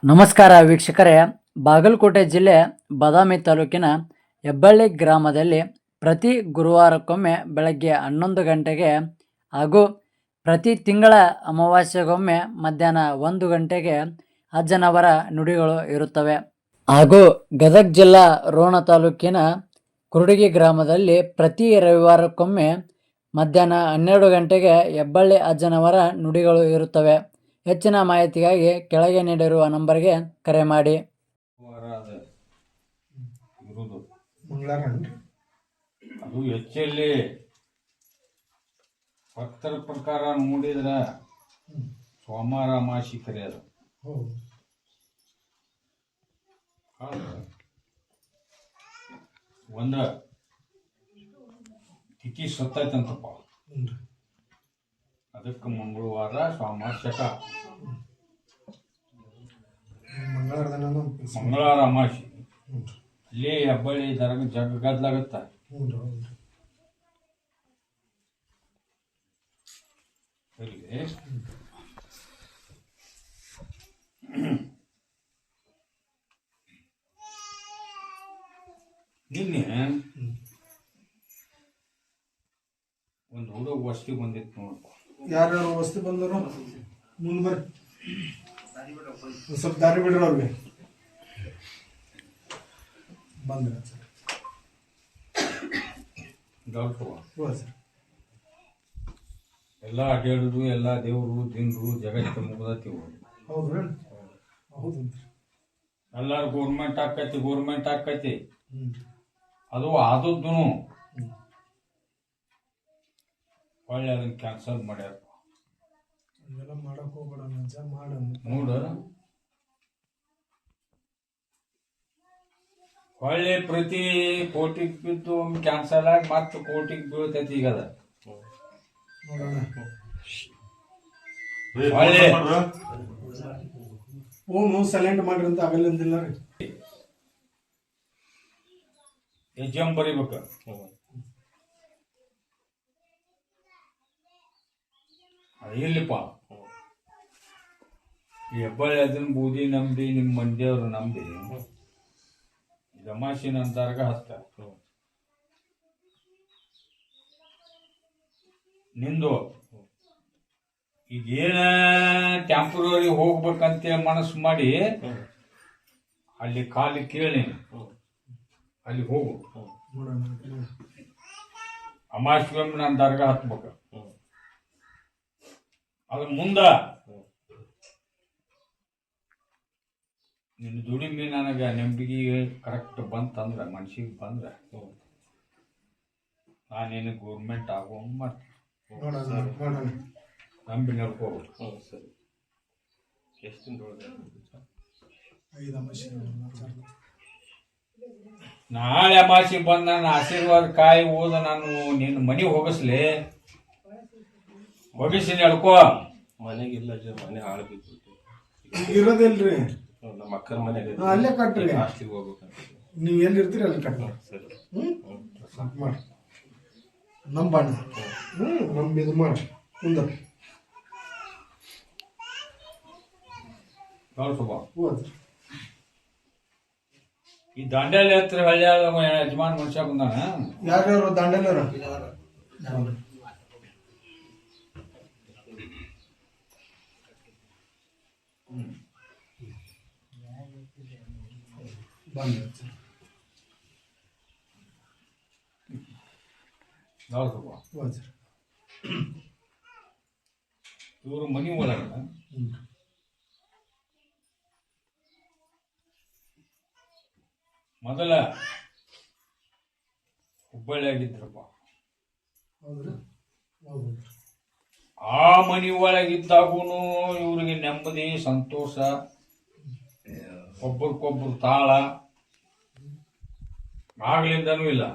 ನಮಸ್ಕಾರ ವೀಕ್ಷಕರೇ, ಬಾಗಲಕೋಟೆ ಜಿಲ್ಲೆ ಬಾದಾಮಿ ತಾಲೂಕಿನ ಹೆಬ್ಬಳ್ಳಿ ಗ್ರಾಮದಲ್ಲಿ ಪ್ರತಿ ಗುರುವಾರಕ್ಕೊಮ್ಮೆ ಬೆಳಗ್ಗೆ 11 ಗಂಟೆಗೆ ಹಾಗೂ ಪ್ರತಿ ತಿಂಗಳ ಅಮಾವಾಸ್ಯೆಗೊಮ್ಮೆ ಮಧ್ಯಾಹ್ನ 1 ಗಂಟೆಗೆ ಅಜ್ಜನವರ ನುಡಿಗಳು ಇರುತ್ತವೆ. ಹಾಗೂ ಗದಗ ಜಿಲ್ಲಾ ರೋಣ ತಾಲೂಕಿನ ಕುರುಡಗಿ ಗ್ರಾಮದಲ್ಲಿ ಪ್ರತಿ ರವಿವಾರಕ್ಕೊಮ್ಮೆ ಮಧ್ಯಾಹ್ನ 12 ಗಂಟೆಗೆ ಹೆಬ್ಬಳ್ಳಿ ಅಜ್ಜನವರ ನುಡಿಗಳು ಇರುತ್ತವೆ. ಹೆಚ್ಚಿನ ಮಾಹಿತಿಗಾಗಿ ಕೆಳಗೆ ನೀಡಿರುವ ನಂಬರ್ಗೆ ಕರೆ ಮಾಡಿ. ಅದು ಹೆಚ್ಚಲ್ಲಿ ಭಕ್ತರ ಪ್ರಕಾರ ನೋಡಿದ್ರ ಸೋಮವಾರ ಅಮಾಸಿ ಕರೆಯೋದು. ಒಂದ ತಿಥಿ ಸತ್ತೈತಂತಪ್ಪ, ಅದಕ್ಕೆ ಮಂಗಳವಾರ ಸೋಮವಾರ ಶಕ, ಮಂಗಳವಾರ ಅಮಾಸಿ. ಅಲ್ಲಿ ಹೆಬ್ಬಳ್ಳಿ ಜಗಗದ್ಲಾಗತ್ತ. ನಿನ್ನೆ ಒಂದು ಹುಡುಗ ವಸ್ತಿ ಬಂದಿತ್ತು ನೋಡಪ್ಪ. ಯಾರ್ಯಾರು ವಸ್ತಿ ಬಂದರು? ಮುಂದೆ ಬರ್ರಿ, ಸ್ವಲ್ಪ ದಾರಿ ಬಿಡ್ರಿ ಅವ್ರಿಗೆ. ಬಂದ್ರ ಸರ್ ಎಲ್ಲ ಅಡ್ಡಾಡುದು, ಎಲ್ಲ ದೇವರು ದಿನರು ಜಗತ್ತು ಮುಗ್ದತಿ. ಹೌದ್ರಿ? ಹೌದು. ಎಲ್ಲಾರು ಗೋರ್ಮೆಂಟ್ ಆಕೈತಿ. ಅದು ಆದದ್ದು ಹೊಳ್ಳಿ ಅದನ್ನ ಕ್ಯಾನ್ಸಲ್ ಮಾಡ್ಯಾರ. ಹಂಗೆಲ್ಲ ಮಾಡಕ್ ಹೋಗ್ಬೇಡ, ನೋಡ ಹೊಳ್ಳಿ ಪ್ರತಿ ಕೋಟಿಗೆ ಬಿದ್ದು ಕ್ಯಾನ್ಸಲ್ ಆಗಿ ಮತ್ತೆ ಕೋಟಿಗೆ ಬೀಳ್ತೈತಿ. ಈಗ ಅದ ಫೋನು ಸೈಲೆಂಟ್ ಮಾಡ್ರಿ ಅಂತ ಆಗಲಿಲ್ಲ ರೀ. ಎಕ್ಸಾಮ್ ಬರೀಬೇಕ. ಇರ್ಲಿಪ್ಪ, ಈ ಹೆಬ್ಬಳ್ಳಿ ಅದನ್ನ ಬೂದಿ ನಂಬಿ ನಿಮ್ಮ ಮಂದಿಯವ್ರು ನಂಬಿ ಜಮಾಸಿನ ಅಂತಾರ್ಗ ಹತ್ತ ನಿಂದು ಈಗೇನ ಟೆಂಪ್ರರಿ ಹೋಗ್ಬೇಕಂತ ಮನಸ್ಸು ಮಾಡಿ ಅಲ್ಲಿ ಖಾಲಿ ಕೇಳಿ ಅಲ್ಲಿ ಹೋಗು. ಅಮಾವಾಸ್ಯೆಗೊಮ್ಮೆ ನಾನು ದರ್ಗ ಹತ್ಬೇಕ. ಅದ್ರ ಮುಂದ ನಿನ್ನ ದುಡಿಮೆ ನನಗೆ ನಂಬಿಕೆ ಕರೆಕ್ಟ್ ಬಂತಂದ್ರ, ಮನ್ಸಿಗೆ ಬಂದ್ರ ನಾನೇನು ಗೌರ್ಮೆಂಟ್ ಆಗೋ ಮಾಡ್ತೀನಿ. ನಂಬಿ ನಡ್ಕೋಬೇಕು. ನಾಳೆ ಅಮಾಸಿ ಬಂದ ನನ್ನ ಆಶೀರ್ವಾದ ಕಾಯಿ ಓದ ನಾನು ನಿನ್ನ ಮನೆಗೆ ಹೋಗಿಸ್ಲಿ, ಹೋಗಿಸಿ ನಡ್ಕೋ. ಮನೆಗಿಲ್ಲ, ಮನೆ ಹಾಳು ಬಿದ್ದು ಇರೋದಿಲ್ರಿ. ನಮ್ಮ ಅಕ್ಕನ ಮನೆಗೆ ಅಲ್ಲೇ ಕಟ್ರಿ. ಹಾಸ್ಟ್ಲಿಗೆ ಹೋಗ್ಬೇಕಂತ ನೀವು ಎಲ್ಲಿರ್ತೀರಿ ಅಲ್ಲಿ ಕಟ್ರಿ. ಮಾಡಿ ನಮ್ಮ ಬಣ್ಣ ನಮ್ದು ಇದು ಮಾಡಿ ಮುಂದೆ ಹೋದ್ರಿ. ಈ ದಾಂಡೇಲಿ ಹತ್ರ ಹಳ್ಳಿ ಯಜಮಾನ್ ಮನುಷ್ಯ ಬಂದಾನ. ಯಾರ್ಯಾರು ದಾಂಡೇಲಿಯವ್ರ? ಇವರು ಮನಿ ಒಳಗ ಮೊದಲ ಹುಬ್ಬಳ್ಳಿಯಾಗಿದ್ರಪ್ಪ. ಆ ಮನಿ ಒಳಗಿದ್ದಾಗೂನು ಇವ್ರಿಗೆ ನೆಮ್ಮದಿ, ಸಂತೋಷ, ಒಬ್ಬರಿಗೊಬ್ರು ತಾಳ ಆಗ್ಲಿಂದನೂ ಇಲ್ಲ.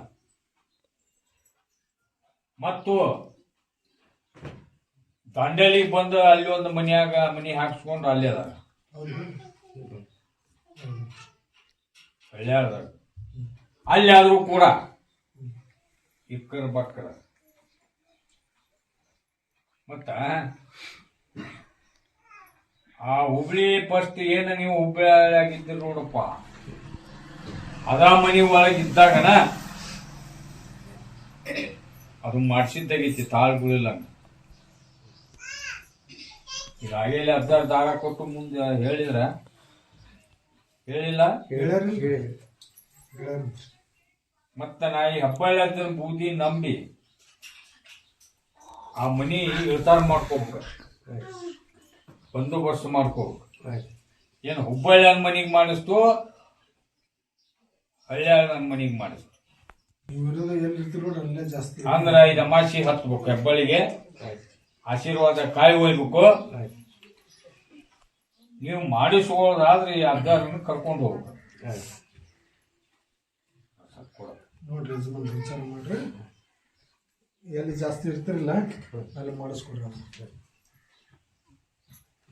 ಮತ್ತು ದಾಂಡೇಲಿಗೆ ಬಂದು ಅಲ್ಲಿ ಒಂದು ಮನಿ ಹಾಕ್ಸ್ಕೊಂಡು ಅಲ್ಲಿ ಅದಾಗ ಹಳ್ಳಿಯಾದಾಗ ಅಲ್ಲಿ ಆದ್ರೂ ಕೂಡ ಇಕ್ಕರ ಬಕ್ಕರ. ಮತ್ತ ಆ ಹುಬ್ಳಿ ಫಸ್ಟ್ ಏನ ನೀವು ಹುಬ್ಳಿಯಾಗಿದ್ದಿರಿ ನೋಡಪ್ಪ, ಅದ ಮನಿ ಒಳಗಿದ್ದಾಗನ ಅದು ಮಾಡಿಸಿದ್ದಾಗೈತಿ ತಾಳ್ಗಳಿಲ್ಲ. ಈಗ ಹಾಗೆಲ್ಲ ಅರ್ಧ ದಾರ ಕೊಟ್ಟು ಮುಂದೆ ಹೇಳಿದ್ರ ಹೇಳಿಲ್ಲ. ಹೇಳ್ಯಾರಿ ಮತ್ತ ನಾ ಈ ಹಬ್ಬಳ್ಳಿ ಅದ್ರ ಬೂದಿ ನಂಬಿ ಆ ಮನಿ ಇಳ್ತಾರ ಮಾಡ್ಕೋಬೇಕು, ಬಂದೋಬಸ್ತ್ ಮಾಡ್ಕೋಬೇಕು. ಏನು ಹುಬ್ಬಳ್ಳಿ ನನ್ನ ಮನಿಗೆ ಮಾಡಿಸ್ತು, ಹಳ್ಳಿ ನನ್ನ ಮನಿಗೆ ಮಾಡಿಸ್ತು ಎಲ್ಲಿ ಇರ್ತೀರಿ ನೋಡಿ ಅಲ್ಲೇ ಜಾಸ್ತಿ. ಅಂದ್ರ ಇದು ಅಮಾಸಿ ಹತ್ಬೇಕು, ಹೆಬ್ಬಳ್ಳಿಗೆ ಆಶೀರ್ವಾದ ಕಾಯಿ ಒಯ್ಬೇಕು. ನೀವು ಮಾಡಿಸ್ಕೊಳ್ಳೋದಾದ್ರೆ ಈ ಅರ್ಧಾರನ್ನು ಕರ್ಕೊಂಡು ಹೋಗ್ಬೇಕು. ನೋಡ್ರಿ ಯಜಮಾನ್ರು ವಿಚಾರ ಮಾಡ್ರಿ, ಎಲ್ಲಿ ಜಾಸ್ತಿ ಇರ್ತಿರಲ್ಲ ಅಲ್ಲಿ ಮಾಡಿಸ್ಕೊಡ್ರಿ.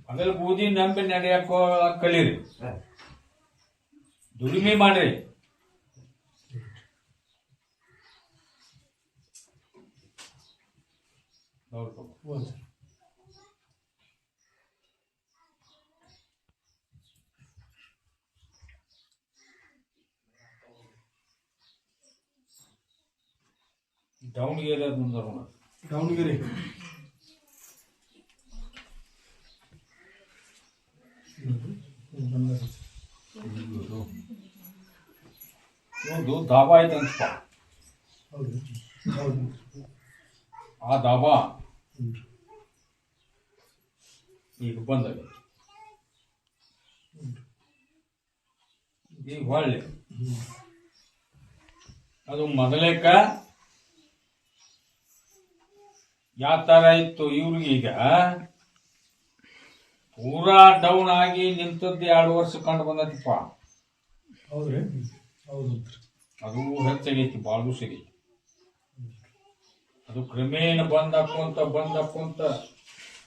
ಆಮೇಲೆ ಬೂದಿ ನಂಬಿ ನಡೆಯಕ್ಕೋ ಕಲೀರಿ, ದುಡಿಮೆ ಮಾಡ್ರಿ. ಹೌದು. ದಾವಣಗೆರೆ ದಾವಣಗೆರೆ ಒಂದು ದಾಬಾ ಐತಂತಪ್ಪ. ಹೌದು ಹೌದು. ಆ ದಾಬಾ ಈಗ ಬಂದವೆ. ಈಗ ಹೊಳ್ಳಿ ಅದು ಮೊದಲೇಕ ಯಾವ ತರ ಇತ್ತು, ಇವ್ರಿಗೆ ಈಗ ಪೂರಾ ಡೌನ್ ಆಗಿ ನಿಂತದ್ದು 2 ವರ್ಷ ಕಂಡು ಬಂದೈತಿಪ್ಪ. ಹೌದ್ರಿ ಹೌದು. ಅದು ಹೆಚ್ಚಾಗೈತಿ, ಭಾಳ ದಿವಸ ಆಗೈತಿ. ಅದು ಕ್ರಮೇಣ ಬಂದಾಕೊಂತ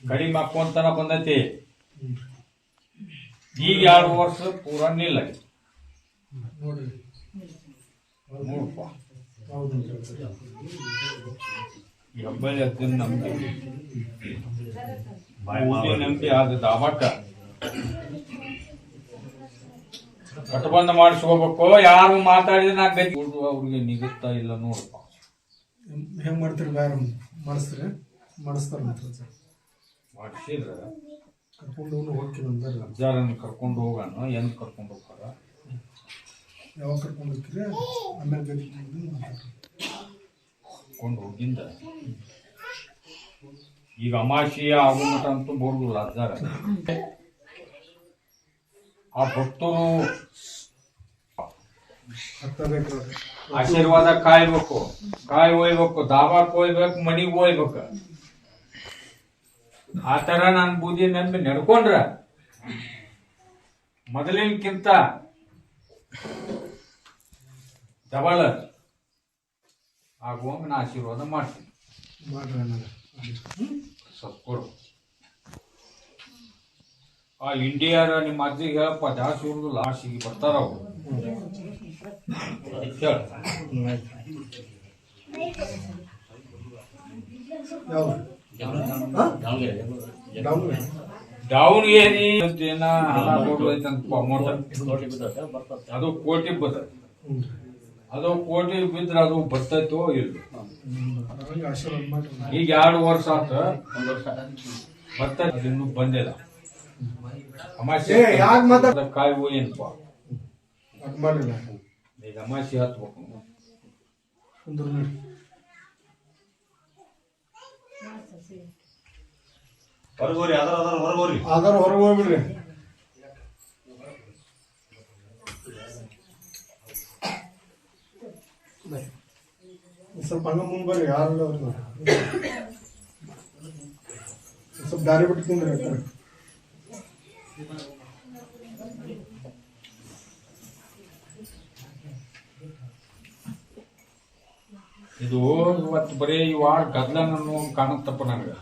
ಕಡಿಮೆ ಹಾಕೊಂತನ ಬಂದೈತಿ. ಈಗ 2 ವರ್ಷ ಪೂರಾ ನಿಲ್ಲಾಗೈತಿ ನೋಡ್ರಿ. ನೋಡಪ್ಪ. ಹೌದು. ಈ ಹಬ್ಬಳ್ಳಿ ಅದನ್ನ ನಂಬಿ ನಂಬಿ ಅದು ದಾಬಾಕ ಕಟ್ಟಬಂದ ಮಾಡಿಸ್ಕೋಬೇಕು. ಯಾರು ಮಾತಾಡಿದ್ರೆ ನಾ ಗತಿ ಅವ್ರಿಗೆ ನಿಗುತ್ತಾ ಇಲ್ಲ ನೋಡಪ್ಪ. ಹೆಂಗ್ ಮಾಡ್ತೀರಿ? ಬ್ಯಾರ ಮಾಡಿಸ್ತೀರಿ? ಮಾಡಿಸ್ತಾರ ಮಾಡಿಸಿದ್ರ ಕರ್ಕೊಂಡು ಹೋಗ್ತೀನಿ ಅಂದಾರ. ಅಜ್ಜಾರನ್ನ ಕರ್ಕೊಂಡು ಹೋಗೋಣ. ಎಂದ್ ಕರ್ಕೊಂಡು ಹೋಗ್ತಾರ? ಯಾವಾಗ ಕರ್ಕೊಂಡು ಹೋಗ್ತೀರಿ? ಆಮೇಲೆ ಗತಿ ಕರ್ಕೊಂಡು ಹೋಗಿಂದ ಈಗ ಅಮಾಶಿಯ ಆಗೋ ಮಠ ಅಂತೂ ಬರುದಿಲ್ಲ ಅಜ್ಜಾರ. ಆ ಭಕ್ತರು ಆಶೀರ್ವಾದ ಕಾಯ್ಬೇಕು, ಕಾಯಿ ಒಯ್ಬೇಕು, ದಾಬಾಕ್ ಒಯ್ಬೇಕು, ಮನಿಗ್ ಒಯ್ಬೇಕು. ಆ ತರ ನಾನು ಬೂದಿ ನಂಬಿ ನಡ್ಕೊಂಡ್ರ ಮೊದಲಿನಕ್ಕಿಂತ ಡಬಲ್ ಆಗುವಂಗ ನಾ ಆಶೀರ್ವಾದ ಮಾಡ್ತೀನಿ. ಸ್ವಲ್ಪ ಕೊಡು. ಆ ಇಂಡಿಯಾರ ನಿಮ್ಮ ಅಜ್ಜಿಗೆ ಹೇಳಪ್ಪ, ಜಾಸ್ತಿ ಹುಡುಗ ಲಾಸ್ಟಿಗೆ ಬರ್ತಾರ ಅವ್ರು. ಹೇಳ ದಾವಣಗೆರೆ ಏನ ಹಣ ಕೊಡ್ಲೈತಂತ ಅಮೌಂಟ್. ಅದು ಕೋಟಿ ಬದ, ಅದು ಕೋಟಿ ಬಿದ್ರ ಅದು ಬರ್ತೈತೋ ಇಲ್ಲ. ಈಗ 2 ವರ್ಷ ಆತ ಬರ್ತೈತಿ, ಇನ್ನೂ ಬಂದಿಲ್ಲ. ಅಮಾಸೆ ಕಾಯಿ ಏನಪ್ಪ ಈಗ ಅಮಾಸೆ ಹತ್ಬೇಕು. ಹೊರಗೋರಿ ಹೊರಗೋರಿ ಆಧಾರ ಹೊರಗೆ ಹೋಗ್ಬಿಡ್ರಿ. ಸ್ವಲ್ಪ ಹಂಗ ಮುಂದೆ ಬರ್ರಿ. ಯಾರು ಸ್ವಲ್ಪ ದಾರಿ ಬಿಟ್ಟು ತಿಂದ್ರಿ. ಇದು ಇವತ್ತು ಬರೀ ಈ ವಾರ ಗದ್ಲನ್ನು ಕಾಣುತ್ತಪ್ಪ ನನಗೆ.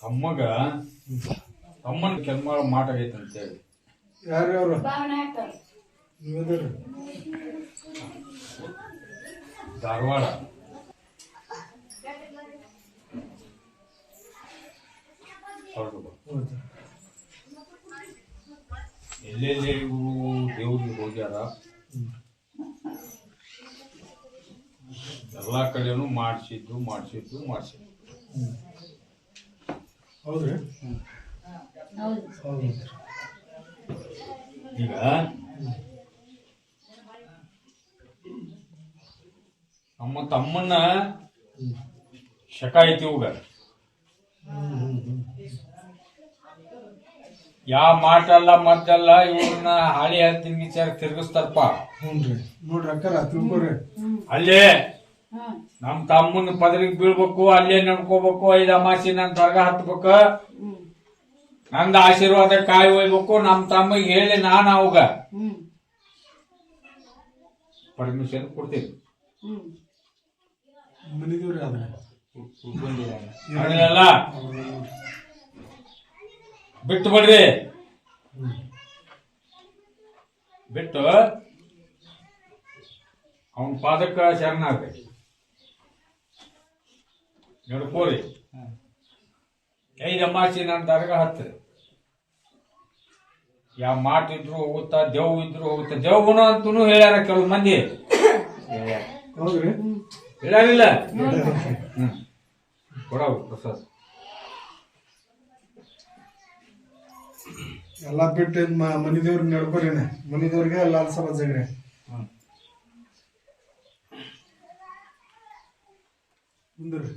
ತಮ್ಮಗ ತಮ್ಮನ ಕೆಲ್ಮಾಳ ಮಾಟ ಆಗೈತೆ ಅಂತೇಳಿ ಯಾರು ಅವ್ರು ನೀವೇ ಧಾರವಾಡ. ಎಲ್ಲೆಲ್ಲಿ ಇವರು ದೇವ್ರಿಗೆ ಹೋಗ್ಯಾರ ಎಲ್ಲಾ ಕಡೆನೂ ಮಾಡಿಸಿದ್ದು. ಹೌದ್ರಿ ಹೌದು ಈಗ ನಮ್ಮ ತಮ್ಮನ್ನ ಶಕ ಐತಿ ಇವಾಗ ಯಾವ ಮಾಟಲ್ಲ ಮದ್ದಲ್ಲ ಇವ್ರನ್ನ ಹಾಳಿ ಹೇಳ್ತೀನಿ ವಿಚಾರ ತಿರ್ಗಿಸ್ತಾರಪ್ಪ. ಹ್ಞೂನ್ರಿ ನೋಡ್ರಿ ಅಕ್ಕಾರ ತಿಳ್ಕೊರಿ. ಅಲ್ಲೇ ನಮ್ ತಮ್ಮನ ಪದರಿಗೆ ಬೀಳ್ಬೇಕು, ಅಲ್ಲೇ ನಡ್ಕೋಬೇಕು, 5 ಅಮಾಸಿ ನನ್ ದರ್ಗ ಹತ್ಬೇಕು, ನಂದ ಆಶೀರ್ವಾದ ಕಾಯಿ ಒಯ್ಬೇಕು. ನಮ್ ತಮ್ಮಗೆ ಹೇಳಿ ನಾನು ಅವಾಗ ಪರ್ಮಿಷನ್ ಕೊಡ್ತೀನಿ. ಮನಿದೇವ್ರಿ ಆದ್ರೆ ಅದನ್ನೆಲ್ಲ ಬಿಟ್ಟು ಬಿಡ್ರಿ. ಬಿಟ್ಟು ಅವನ ಪಾದಕ್ಕ ಶರಣಾಗ್ರಿ, ನಡ್ಕೋರಿ. 5 ಅಮಾಸಿ ನನ್ನ ದರ್ಗ ಹತ್ರಿ. ಯಾವ ಮಾಟ ಇದ್ರು ಹೋಗುತ್ತಾ, ದೇವ್ ಇದ್ರು ಹೋಗುತ್ತಾ. ದೇವ್ಗುಣ ಅಂತೂ ಹೇಳ್ಯಾರ ಕೆಲವು ಮಂದಿ, ಹೌದ್ರಿ ಹೇಳ್ಯಾರಿಲ್ಲ? ಕೊಡವು ಪ್ರಸಾದ್ ಎಲ್ಲಾ ಬಿಟ್ಟು ಮನಿದೇವ್ರಿಗೆ ನಡ್ಕೊರಿನ. ಮನಿದೇವ್ರಿಗೆ ಎಲ್ಲ ಸಮಾಜಗ್ರಿ. ಮುಂದ್ರಿ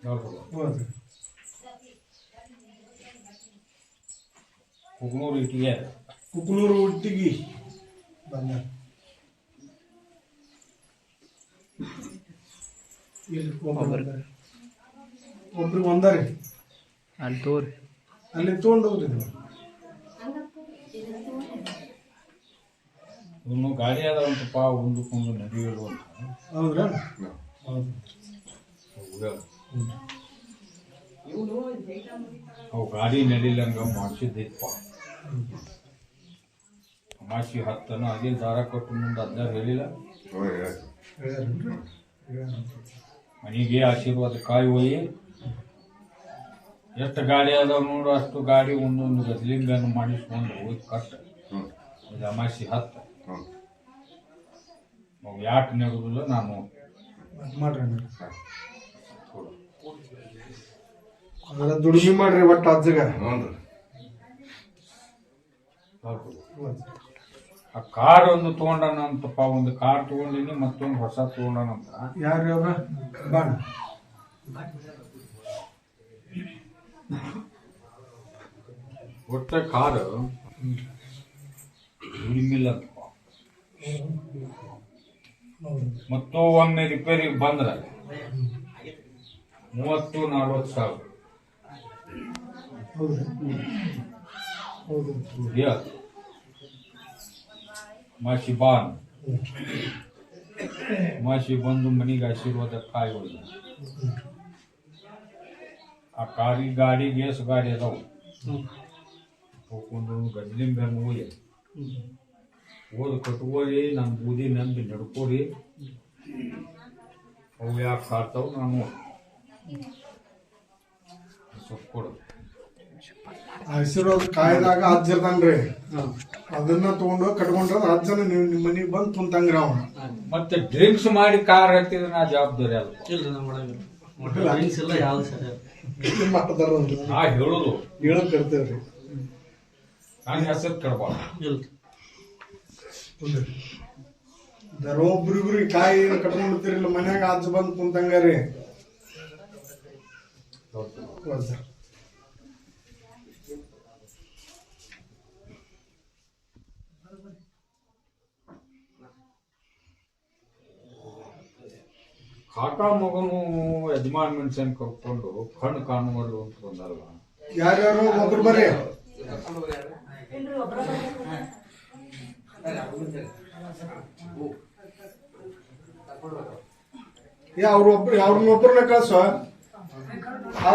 ಹೌದ್ರಿ ಕುಗ್ನೂರು ಇಟ್ಟಿಗೆ ಕುಕ್ನೂರು ಹುಟ್ಟಿಗಿ ಬಂದ ಒಬ್ರಿಗೆ ಒಂದಾರಿ ಅಲ್ಲಿ ತೋರಿ ಅಲ್ಲಿ ತೊಗೊಂಡು ಹೋಗ್ರಿ. ಇನ್ನು ಗಾಡಿ ಅದಾವಂತಪ್ಪ, ಒಂದಕ್ಕೊಂದು ನದಿಗಳು ಅಂತ. ಹೌದ್ರಾ? ಹೌದು ಅವು ಗಾಡಿ ನಡಿಲಂಗ ಮಾಡಿಸಿದ್ದೈತಪ್ಪ. ಅಮಾಸಿ 10 ಅದೇ ದಾರ ಕೊಟ್ಟು ಮುಂದೆ ಅಜ್ಜಾರು ಹೇಳಿಲ್ಲ. ಮನೆಗೆ ಆಶೀರ್ವಾದ ಕಾಯಿ ಒಯ್ಯಿ. ಎಷ್ಟು ಗಾಡಿ ಅದಾವ ನೋಡು, ಅಷ್ಟು ಗಾಡಿ ಒಂದೊಂದು ಗದ್ಲಿಂಗನ್ನು ಮಾಡಿಸ್ಕೊಂಡು ಹೋಗಿ ಕಟ್ಟ. ಇದು ಅಮಾಸಿ 10 ಅವು ಯಾಕೆ ನೆಡುದಿಲ್ಲ ನಾನು ಮಾಡ್ರಿ. ಅದರ ದುಡಿಮೆ ಮಾಡ್ರಿ ಒಟ್ಟು ಅಜ್ಜಗ. ಆ ಕಾರ್ ಒಂದು ತಗೊಂಡನಂತಪ್ಪ, ಒಂದು ಕಾರ್ ತಗೊಂಡಿನಿ, ಮತ್ತೊಂದು ಹೊಸ ತಗೊಂಡನಂತ. ಯಾರು ಅವ್ರ ಬಾಣ ಒಟ್ಟ ಕಾರ್ ದುಡಿಮಿಲ್ಲಂತಪ್ಪ. ಮತ್ತು ಒಮ್ಮೆ ರಿಪೇರಿಗೆ ಬಂದ್ರ 30-40 ಸಾವಿರ. ಮಾಸಿ ಬಾನ್ ಮಾಸಿ ಬಂದು ಮನಿಗೆ ಆಶೀರ್ವಾದ ಕಾಯಿ ಹೋಗಿ. ಆ ಗಾಡಿಗೆ ಎಷ್ಟು ಗಾಡಿ ಅದಾವು ಹೋಗ್ಕೊಂಡು ಗದ್ಲಿಂಗ ಹೋಗಿ ಓದ್ ಕಟ್ಕೋರಿ. ನನ್ನ ಬೂದಿ ನಂಬಿ ನಡ್ಕೋರಿ. ಅವು ಯಾಕೆ ಕಾಡ್ತಾವ ನಾನು ಸ್ವಲ್ಪ ಕೊಡು. ಆಶೀರ್ವಾದ ಕಾಯ್ದಾಗ ಅಜ್ಜ ಇರ್ತಾನ್ರಿ, ಅದನ್ನ ತಗೊಂಡು ಕಟ್ಕೊಂಡ್ರ ಅಜ್ಜನ ನಿಮ್ಮ ಮನಿಗೆ ಬಂದು ಕುಂತಂಗ್ರಿ ಅವ. ಮತ್ತೆ ಡ್ರಿಂಕ್ಸ್ ಮಾಡಿ ಕಾರ್ ಹತ್ತಿದ್ರೆ ನಾ ಜವಾಬ್ದಾರಿ ಅಲ್ಲ. ನಾ ಹೇಳೋದು ಹೇಳಕ್ ಕರ್ತೇವ್ರಿ. ನನ್ನ ಹೆಸರು ಕಡ್ಬಾರ್ದು. ಒಬ್ರಿಬ್ರಿಗೆ ಕಾಯಿ ಕಟ್ಕೊಂಡಿರ್ತಿರಿಲ್ಲ, ಮನ್ಯಾಗ ಅಜ್ಜ ಬಂದು ಕುಂತಂಗಾರಿ. ಕಾಕ ಮಗನು ಯಜಮಾನ್ ಮನುಷ್ಯನ್ ಕರ್ಕೊಂಡು ಕಣ್ಣು ಕಾಣುವಲ್ಲು ಅಂತ ಬಂದಲ್ಲ. ಯಾರ್ಯಾರು ಒಬ್ರು ಬರ್ರಿ. ಅವ್ರನ್ನೊಬ್ಬರನ್ನ ಕಳ್ಸೋ.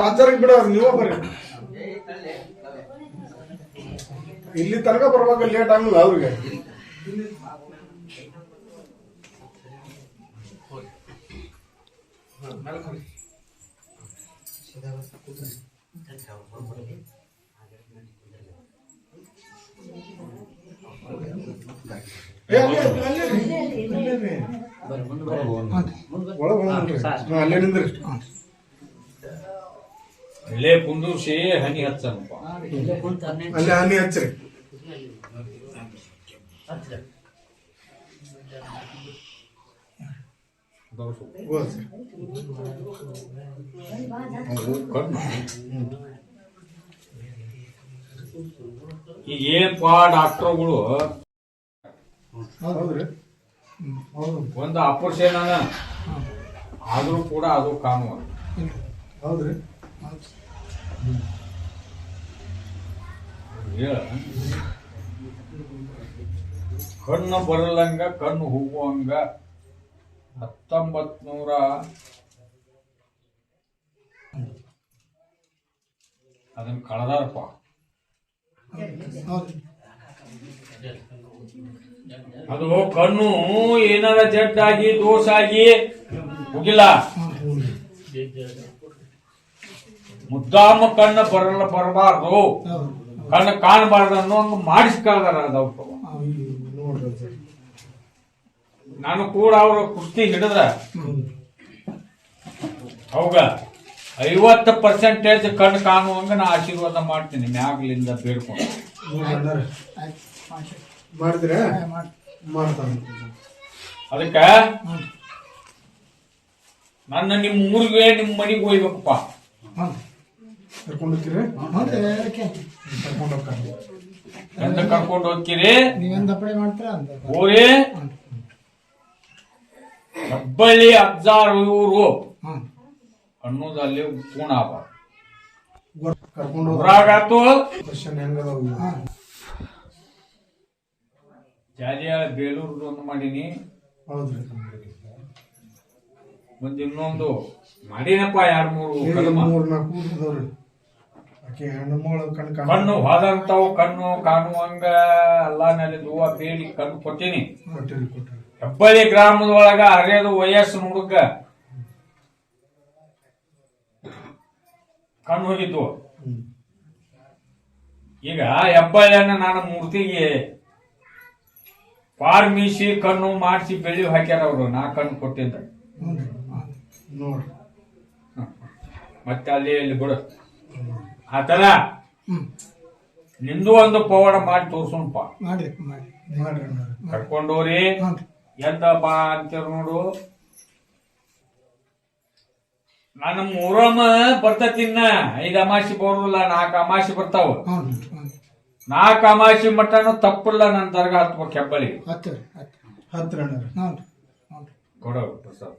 ಅಜ್ಜರಿಗೆ ಬಿಡೋರು, ನೀವ ಬರ್ರಿ. ಇಲ್ಲಿ ತನಕ ಬರ್ಬೇಕು, ಲೇಟ್ ಆಗಲ್ಲ ಅವ್ರಿಗೆ. ಅಲ್ಲೇ ನಿಂದ್ರಿ. ಅಲ್ಲೇ ಕುಂದೂರ್ಸಿ ಹನಿ ಹಚ್ಚನಪ್ಪ. ಅಲ್ಲೇ ಹನಿ ಹಚ್ಚ್ರಿ. ಈಗ ಏನಪ್ಪ ಡಾಕ್ಟರ್ಗಳು ಹೌದ್ರಿ. ಒಂದು ಆಪರೇಷನ್ ಆದ್ರೂ ಕೂಡ ಅದು ಕಾನೂನು. ಹೌದ್ರಿ. ಹೇಳ ಕಣ್ಣು ಬರಲಂಗ ಕಣ್ಣು ಹೋಗುವಂಗ 1900 ಅದನ್ನ ಕಳೆದಾರಪ್ಪ. ಅದು ಕಣ್ಣು ಏನಾರ ಜಡ್ಡಾಗಿ ದೋಷ ಆಗಿ ಹೋಗಿಲ್ಲ, ಮುದ್ದಾಮ ಕಣ್ಣು ಬರಬಾರ್ದು, ಕಣ್ಣು ಕಾಣಬಾರ್ದು ಅನ್ನೋ ಹಂಗ ಮಾಡಿಸ್ಕಳ್ದಾರ ಅದವ್ರು. ನಾನು ಕೂಡ ಅವ್ರ ಕುಸ್ತಿ ಹಿಡಿದ ಅವಾಗ 50% ಕಣ್ಣು ಕಾಣುವಂಗ ನಾ ಆಶೀರ್ವಾದ ಮಾಡ್ತೀನಿ ಮ್ಯಾಗ್ಲಿಂದ ಬೇಡ್ಕೊಂಡು. ಮಾಡಿದ್ರೆ ಮಾಡ್ತಾನೆ. ಅದಕ್ಕ ನನ್ನ ನಿಮ್ಮ ಊರಿಗೆ ನಿಮ್ಮ ಮನೆಗೆ ಹೋಗ್ಬೇಕಪ್ಪ. ಕರ್ಕೊಂಡು ಹೋಗ್ತೀರಿ? ಕರ್ಕೊಂಡು ಹೋಗ್ತಾರೆ. ಎಂತ ಕರ್ಕೊಂಡು ಹೋಗ್ತೀರಿ? ಹೋರಿ ಹೆಬ್ಬಳ್ಳಿ ಅಜ್ಜಾರ್ ಊರು ಅನ್ನೋದು ಅಲ್ಲಿ ಪೂರ್ಣ ಕರ್ಕೊಂಡು ಊರಾಗಾತು. ಹೆಂಗದ ಜಾಲಿಯಾಳ ಬೇಲೂರು ಒಂದು ಮಾಡೀನಿ. ಹೌದ್ರಿ. ಒಂದ್ ಇನ್ನೊಂದು ಮಾಡೀನಪ್ಪ 2-3 ಮೂರ್ನಾಲ್ಕು ಕಣ್ಣು ಹೋದಂತಾವು ಕಣ್ಣು ಕಾಣುವಂಗ ಅಲ್ಲಾನಲ್ಲಿ ಹೂವ ಬೇಡಿ ಕಣ್ಣು ಕೊಟ್ಟೀನಿ. ಹೆಬ್ಬಳ್ಳಿ ಗ್ರಾಮದೊಳಗ ಹರಿಯದು ವಯಸ್ಸು ಹುಡುಗ ಕಣ್ಣು ಹೋಗಿದ್ವು. ಈಗ ಹೆಬ್ಬಳ್ಳಿಯನ್ನ ನಾನು ಮೂರ್ತಿಗೆ ಪಾರ್ಮೀಸಿ ಕಣ್ಣು ಮಾಡಿಸಿ ಬೆಳಿ ಹಾಕ್ಯಾರ ಅವರು. ನಾ ಕಣ್ಣು ಕೊಟ್ಟಿದ್ದ ನೋಡ್ರಿ. ಮತ್ತೆ ಅಲ್ಲಿ ಇಲ್ಲಿ ಬಿಡು ಆತರ ನಿಂದು ಒಂದು ಪವಾಡ ಮಾಡಿ ತೋರ್ಸೋಣಪ್ಪ. ಕರ್ಕೊಂಡೋರಿ ಎಂದ ಬಾ ಅಂತೀರ ನೋಡು. ನಾನು ಮೊಹರಂ ಬರ್ತತಿನ್ನ 5 ಅಮಾಸಿ ಬರೋದಿಲ್ಲ, 4 ಅಮಾಸಿ ಬರ್ತಾವ. 4 ಅಮಾಸಿ ಮಟ್ಟನು ತಪ್ಪಿಲ್ಲ ನನ್ನ ದರ್ಗಾ ಹತ್ಬೇಕು ಹೆಬ್ಬಳ್ಳಿ. ಕೊಡ ಪ್ರಸಾದ್.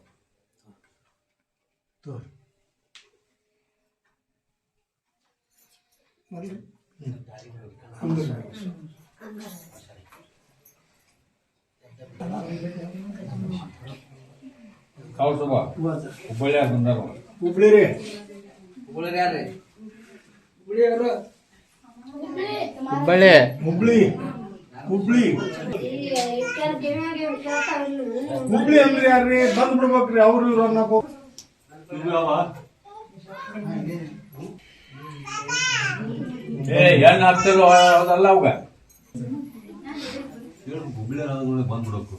ಕೌಸಬ ಹುಬ್ಬಳ್ಳಿ ಬಂದಾರ. ಹುಬ್ಳಿ ರೀ. ಹುಬ್ಬಳ್ಳಿ ಹುಬ್ಳಿ ಹುಬ್ಳಿ ಹುಬ್ಳಿ ಅಂದ್ರೆ ಯಾರ್ರಿ? ಬಂದ್ ಬಿಡ್ಬೇಕ್ರಿ ಅವ್ರು ಇವ್ರು ಅನ್ನಕೋ. ಹೆಣ್ಣು ಹತ್ತಿರ ಅದಲ್ಲ ಅವಾಗ ಬಂದ್ಬಿಡಬೇಕು.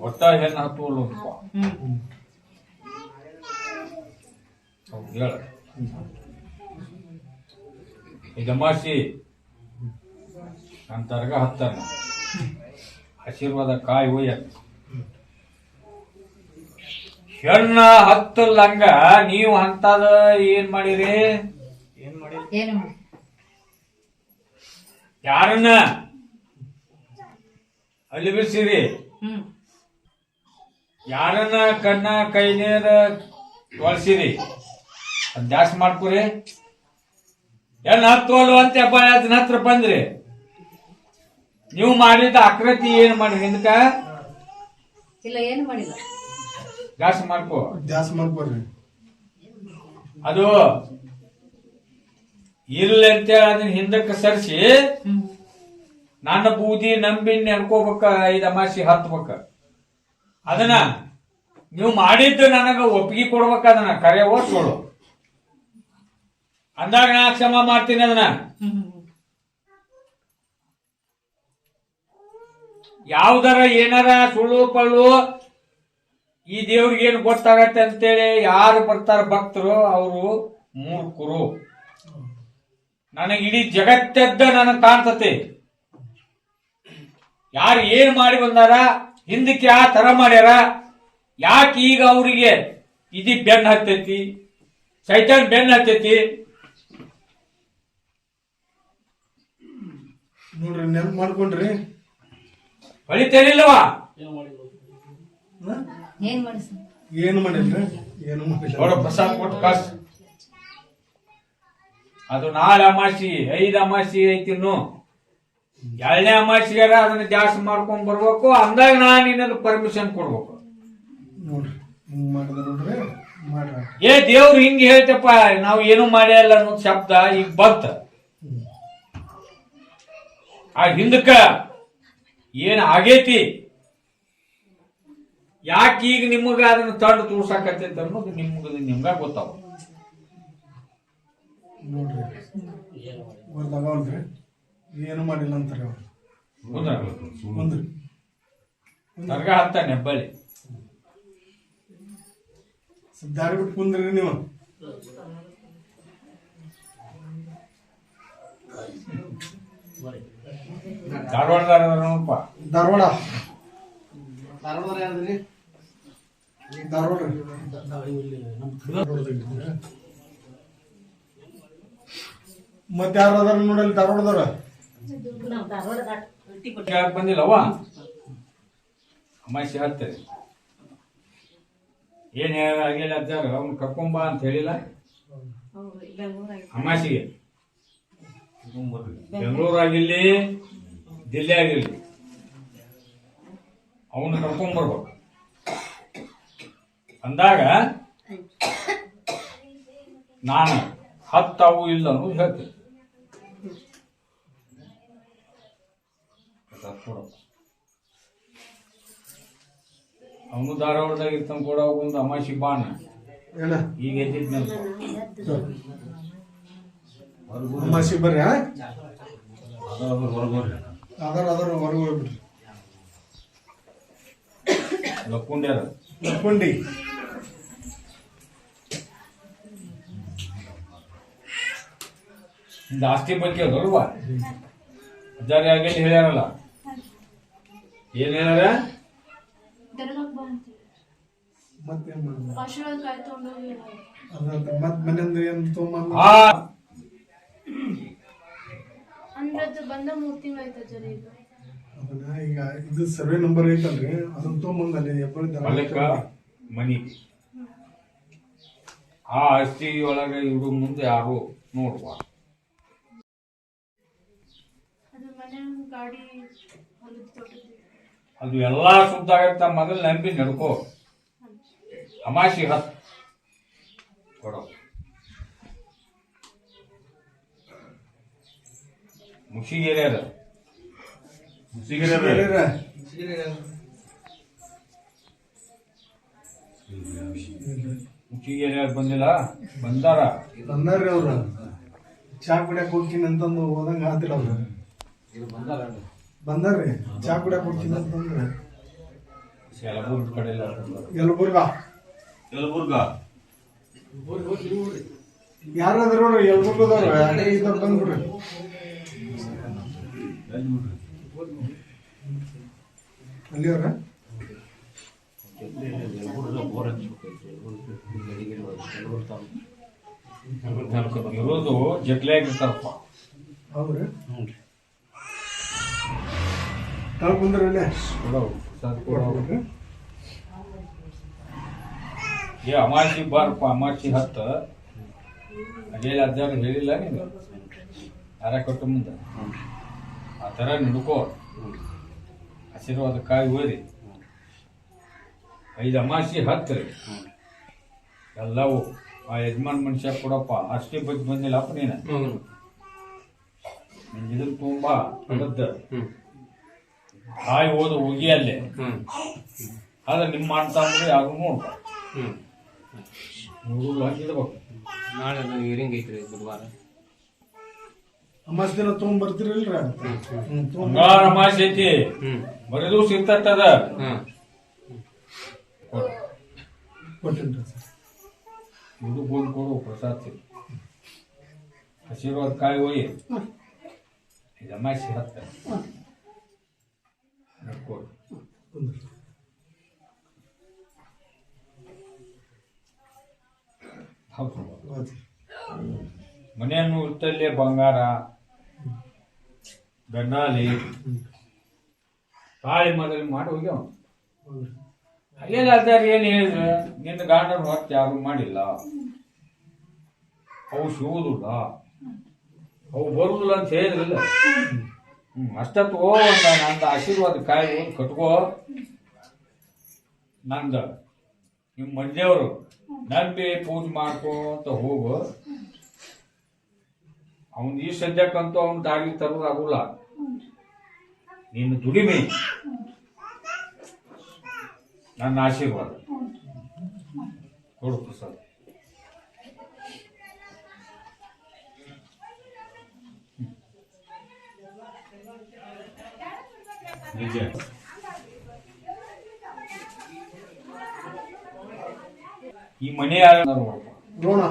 ಒಟ್ಟ ಹೆಣ್ಣು ಹತ್ತುವಲ್ಲಪ್ಪ. ಹೇಳ ಇದಮಾಸಿ ನನ್ನ ತರ್ಗ ಹತ್ತಾನ ಆಶೀರ್ವಾದ ಕಾಯಿ ಒಯ್ಯ. ಹೆಣ್ಣ ಹತ್ತಲ್ಲಂಗ ನೀವು ಅಂತದ ಏನ್ ಮಾಡಿರಿ? ಯಾರನ್ನ ಅಲ್ಲಿ ಬಿಡ್ಸಿರಿ? ಯಾರನ್ನ ಕಣ್ಣ ಕೈ ನೀರ ಒಳಸಿರಿ? ಅದ್ ಜಾಸ್ತಿ ಮಾಡ್ಕೊರಿ. ಹೆಣ್ಣು ಹತ್ತೋಲ್ವ ಅಂತ ಅದನ್ನ ಹತ್ರ ಬಂದ್ರಿ. ನೀವು ಮಾಡಿದ ಆಕೃತಿ ಏನ್ ಮಾಡ್ರಿ? ಹಿಂದಕ ಇಲ್ಲ ಏನು ಮಾಡಿಲ್ಲ. ಜಾಸ್ತಿ ಮಾಡ್ಕೋ. ಜಾಸ್ತಿ ಮಾಡ್ಕೊಡ್ರಿ. ಅದು ಇಲ್ಲ ಅಂತೇಳಿ ಅದನ್ನ ಹಿಂದಕ್ಕೆ ಸರಿಸಿ ನನ್ನ ಬೂದಿ ನಂಬಿ ನೆನ್ಕೋಬೇಕ 5 ಅಮಾಸಿ ಹತ್ಬೇಕ. ಅದನ್ನ ನೀವು ಮಾಡಿದ್ದು ನನಗ ಒಪ್ಪಿಗೆ ಕೊಡ್ಬೇಕ. ಅದನ್ನ ಕರೆ ಓದ್ಸೋಳು ಅಂದಾಗ ನಾ ಕ್ಷಮ ಮಾಡ್ತೀನಿ. ಅದನ್ನ ಯಾವ್ದಾರ ಏನಾರ ಸುಳ್ಳು ಪಳ್ಳು ಈ ದೇವ್ರಿಗೆ ಏನು ಗೊತ್ತಾಗತ್ತೆ ಅಂತೇಳಿ ಯಾರು ಬರ್ತಾರ ಭಕ್ತರು ಅವರು ಮೂರ್ಖರು. ನನಗೆ ಇಡೀ ಜಗತ್ತದ್ದ ನನಗೆ ಕಾಣ್ತತೆ. ಯಾರು ಏನ್ ಮಾಡಿ ಬಂದಾರ, ಹಿಂದಕ್ಕೆ ಯಾವ ತರ ಮಾಡ್ಯಾರ, ಯಾಕೆ ಈಗ ಅವರಿಗೆ ಇದಿ ಬೆನ್ನ ಹತ್ತೈತಿ, ಸೈತಾನ್ ಬೆನ್ನ ಹತ್ತೈತಿ. ನೋಡ್ರಿ ನೆನ್ಪು ಮಾಡ್ಕೊಂಡ್ರಿ ಹೊಳಿತೇನಿಲ್ಲವಾ? ಏನು ಮಾಡಿಲ್ರಿ? ಏನು ಮಾಡಿಲ್ಲ. ನೋಡ ಪ್ರಸಾದ್ ಕೊಟ್ಟು ಕಾಸ್. ಅದು ನಾಳೆ ಅಮಾಸಿ 5 ಅಮಾಸಿ ಐತಿ. ಇನ್ನು 2ನೇ ಅಮಾಸಿಗಾರ ಅದನ್ನ ಜಾಸ್ತಿ ಮಾಡ್ಕೊಂಡ್ ಬರ್ಬೇಕು. ಅಂದಾಗ ನಾನು ನಿನ್ನದು ಪರ್ಮಿಷನ್ ಕೊಡ್ಬೇಕು. ನೋಡ್ರಿ ಹಿಂಗ್ ಮಾಡಿದ ನೋಡ್ರಿ ಮಾಡ್ರ. ಏ ದೇವ್ರು ಹಿಂಗ ಹೇಳ್ತಪ್ಪ, ನಾವು ಏನು ಮಾಡ್ಯಾಲ್ಲ ಅನ್ನೋದು ಶಬ್ದ ಈಗ ಬಂತ. ಆ ಹಿಂದಕ್ಕ ಏನ್ ಆಗೈತಿ, ಯಾಕೆ ಈಗ ನಿಮಗ ಅದನ್ನ ತಂಡು ತೋರ್ಸಾಕತ್ತೈತಿ ಅನ್ನೋದು ನಿಮ್ಗ ಗೊತ್ತಾವ. ನೋಡ್ರಿ ಬರ್ದಾಗಲ್ರಿ ಏನು ಮಾಡಿಲ್ಲ ಅಂತಾರೆ ಅವ್ರು. ಕುಂದ್ರಿ ದರ್ಗಾ ಹತ್ತ ನೆಬ್ಬಳಿ ಸ್ವಲ್ಪ ದಾರಿ ಬಿಟ್ಟು ಕುಂದ್ರಿ ನೀವು. ಧಾರವಾಡದಾರಪ್ಪ. ಧಾರವಾಡ ಮತ್ತೆ ಯಾರು ಅದಾರ ನೋಡಲ್ಲಿ ಧಾರವಾಡದವ್ರ? ಬಂದಿಲ್ಲವ ಅಮಾಸಿ ಹತ್ತರಿ. ಏನ್ ಆಗಿಲ್ಲ ಅಜ್ಜಾರ ಅವ್ನು ಕರ್ಕೊಂಬ ಅಂತ ಹೇಳಿಲ್ಲ ಅಮಾಸಿಗೆ. ಬೆಂಗಳೂರಾಗಿರ್ಲಿ ದಿಲ್ಲಿ ಆಗಿರ್ಲಿ ಅವನು ಕರ್ಕೊಂಬರ್ಬೇಕು. ಅಂದಾಗ ನಾನು ಹತ್ತವು ಇಲ್ಲ ಅನ್ನೋದು ಹೇಳ್ತೀನಿ. ಅವನು ಧಾರವಾಡದಾಗ ಇರ್ತಾನ ಕೂಡ ಒಂದು ಅಮಾಸಿ ಬಾಣ ಈಗ ಎದ್ದಿದ್ನಲ್ಲ. ಅಮಾಸಿ ಬರ್ರಿ ಹೊರಗೋರಿ ಅದರ ಹೊರಗೆ ಹೋಗ್ಬಿಡ್ರಿ. ಲಕ್ಕೊಂಡ್ಯಾರ ಲಕ್ಕೊಂಡಿ ನಿಂದ ಆಸ್ತಿ ಬಗ್ಗೆ ಅದಲ್ವಾ ಅಜ್ಜಾರಿ ಆಗಿ ಹೇಳ್ಯಾರಲ್ಲ. ಏನ್ ಹೇಳ್ಯಾರ? ಮತ್ತೇನ್ ಮತ್ ಮನೆಯಿಂದ ಏನ್ ತಗೊಂಬಂದ ಅದನ್ನ ಈಗ ಇದು ಸರ್ವೆ ನಂಬರ್ ಐತಲ್ರಿ ಅದನ್ನ ತಗೊಂಬಂದ ಹೊಲಕ್ಕ ಮನಿ ಆ ಆಸ್ತಿ ಒಳಗೆ ಇವ್ರು ಮುಂದೆ ಯಾರು ನೋಡುವ. ಅದು ಎಲ್ಲಾ ಶುದ್ಧ ಆಗತ್ತ. ಮೊದಲು ನಂಬಿ ನಡ್ಕೋ. ಅಮಾಸಿ ಹತ್ತು ಕೊಡೋ. ಮುಷಿಗೆರೆ ಅದ ಮುಷಿಗೆರೆ ಬಂದಿಲ್ಲ. ಬಂದಾರ್ರಿ ಅವ್ರ ಚಾ ಕುಡಿಯಕ್ ಹೋಗ್ತೀನಿ ಅಂತಂದು ಹೋದಂಗ ಆತಿಲ್ಲ ಅವ್ರು. ಬಂದಾರ್ರಿ ಚಾ ಕುಡಿಯಕ್ ಹೋಗ್ತೀನಿ ಅಂತಂದ್ರೆ ಯಲಬುರ್ಗ ಯಾರಾದ್ರೂ ನೋಡ್ರಿ ಯಲಬುರ್ಗದವ್ರು ಬಂದ್ಬಿಡ್ರಿ. ಅಲ್ಲಿ ಅವ್ರ ಇರೋದು ಜಗ್ಲಾಗಿರ್ತಾರಪ್ಪ. ಹೌದ್ರಿ ತಾವು ಬಂದ್ರಲ್ಲೇ ಏ ಅಮಾಸಿ ಬಾರಪ್ಪ. ಅಮಾಸಿ ಹತ್ತ ಅದೇ ಅಜ್ಜಾರು ಹೇಳಿಲ್ಲ ನೀನು ಯಾರ ಕೊಟ್ಟು ಮುಂದೆ ಆ ಥರ ನಡ್ಕೋ. ಆಶೀರ್ವಾದ ಕಾಯಿ ಹೋಯ್ರಿ. 5 ಅಮಾಸಿ ಹತ್ತರಿ ಎಲ್ಲವೂ ಆ ಯಜಮಾನ್ ಮನುಷ್ಯ ಕೊಡಪ್ಪ ಅಷ್ಟೇ ಬಗ್ಗೆ ಬಂದಿಲ್ಲಪ್ಪ ನೀನು ನಿನ್ ಇದನ್ನ ತುಂಬಾ ಅದದ್ದು ಕಾಯಿ ಹೋದ ಹೋಗಿ ಅಲ್ಲೇ ಆದ್ರೆ ನಿಮ್ಮ ಅಂತ ಅಂದ್ರೆ ಯಾರು ನೋಡ್ಬ ನೋಡುದು ಹಂಗಿರ್ಬೇಕು. ನಾಳೆ ಹಿರಿಂಗ್ ಐತ್ರಿ ಬುಧವಾರ ಅಮಾಸ್ ದಿನ ತೊಗೊಂಡ್ಬರ್ತೀರಿಲ್ರ ಬಂಗಾರ ಅಮಾಸೆ ಐತಿ ಬರೀದು ಸಿಗ್ತದ ಕೊಟ್ಟಿನ್ರಿ ಸರ್. ಇದು ಗೋಲ್ ಕೊಡು ಪ್ರಸಾದ್ ಸಿಗ್ ಆಶೀರ್ವಾದ ಕಾಯಿ ಹೋಗಿ ಇದು ಅಮಾಸೆ ಹತ್ತ ನಡ್ಕೊಡು. ಹೌದು ಮನೆಯನ್ನು ಇರ್ತಲ್ಲೇ ಬಂಗಾರ ಗನ್ನಾಲಿ ತಾಳಿ ಮೊದಲು ಮಾಡಿ ಹೋಗ್ಯಾವ ಅಲ್ಲೆಲ್ಲ ಅದಾರ ಏನ್ ಹೇಳಿದ್ರೆ ನಿನ್ನ ಗಾಂಡನ ಹೊತ್ತು ಯಾರು ಮಾಡಿಲ್ಲ ಅವು ಸಿಗುದಿಲ್ಲ ಅವು ಬರುದಿಲ್ಲ ಅಂತ ಹೇಳಿದ್ರಲ್ಲ ಅಷ್ಟ ತಗೋ ನಂದ ಆಶೀರ್ವಾದ ಕಾಯಿ ಕಟ್ಕೋ ನಂದ ನಿಮ್ಮ ಮಂದಿಯವರು ನಂಬಿ ಪೂಜೆ ಮಾಡ್ಕೊಂತ ಹೋಗು ಅವನ್ ಈ ಸದ್ಯಕ್ಕಂತೂ ಅವನ್ ದಾರಿ ತರೋದಾಗುಲ್ಲ ನೀನು ದುಡಿಮೆ ನನ್ನ ಆಶೀರ್ವಾದ ಕೊಡು ಪ್ರಸಾದ್. ನಿಜ ಈ ಮನೆ ರೋಣ